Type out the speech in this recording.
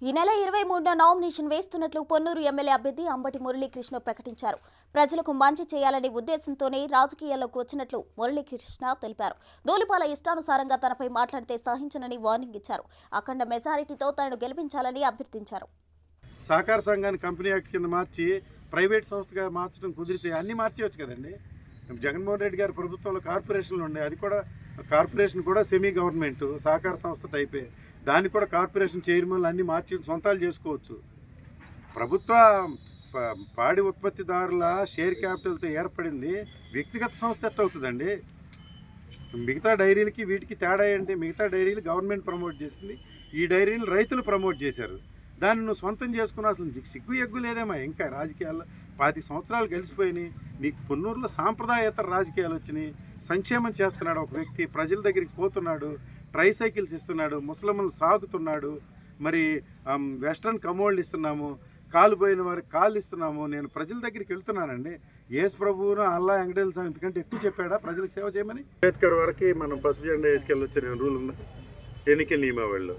ఈ నెల 23న నామినేషన్ వేస్తున్నట్లు పొన్నూరు ఎమ్మెల్యే అభ్యర్థి అంబటి మురళీకృష్ణ ప్రకటించారు. ప్రజలకు మంచి చేయాలనే ఉద్దేశంతోనే రాజకీయాల్లోకి వచ్చినట్లు మురళీకృష్ణ తెలిపారు. ధూళిపాల ఇష్టానుసారంగా తనపై మాట్లాడితే సహించనని వార్నింగ్ ఇచ్చారు. అఖండ మెజారిటీతో తనను గెలిపించాలని అభ్యర్థించారు. సహకార సంఘాన్ని కంపెనీ యాక్ట్ కింద మార్చి ప్రైవేట్ సంస్థగా మార్చడం కుదిరితే అన్నీ మార్చేయచ్చు కదండి. జగన్మోహన్ రెడ్డి గారి ప్రభుత్వంలో కార్పొరేషన్లు ఉండే, అది కూడా కార్పొరేషన్ కూడా సెమీ గవర్నమెంట్ సహకార సంస్థ టైపే. దాన్ని కూడా కార్పొరేషన్ చైర్మన్లు అన్నీ మార్చి సొంతాలు చేసుకోవచ్చు. ప్రభుత్వ పాడి ఉత్పత్తిదారుల షేర్ క్యాపిటల్తో ఏర్పడింది వ్యక్తిగత సంస్థ ఎట్టవుతుందండి? మిగతా డైరీలకి వీటికి తేడా ఏంటి? మిగతా డైరీలు గవర్నమెంట్ ప్రమోట్ చేసింది, ఈ డైరీలు రైతులు ప్రమోట్ చేశారు. దాన్ని నువ్వు సొంతం చేసుకుని అసలు సిగ్గు ఎగ్గు లేదేమా? ఇంకా రాజకీయాల్లో 10 సంవత్సరాలు గెలిచిపోయినాయి. నీకు పొన్నూరులో సాంప్రదాయేతర రాజకీయాలు వచ్చినాయి. సంక్షేమం చేస్తున్నాడు ఒక వ్యక్తి, ప్రజల దగ్గరికి పోతున్నాడు, ట్రైసైకిల్స్ ఇస్తున్నాడు, ముసలమ్మలు సాగుతున్నాడు, మరి వెస్ట్రన్ కమోళ్ళు ఇస్తున్నాము, కాలు పోయిన వారికి కాళ్ళు ఇస్తున్నాము. నేను ప్రజల దగ్గరికి వెళ్తున్నానండి. యేసు ప్రభువును అల్లా వెంకటేశ్వర స్వామి ఇంతకంటే ఎక్కువ చెప్పాడా ప్రజలకు సేవ చేయమని? అంబేద్కర్ వరకు మనం పసుపు జెండా వేసుకెళ్ళొచ్చే రూల్ ఉందా? ఎన్నికల నియమావళిలో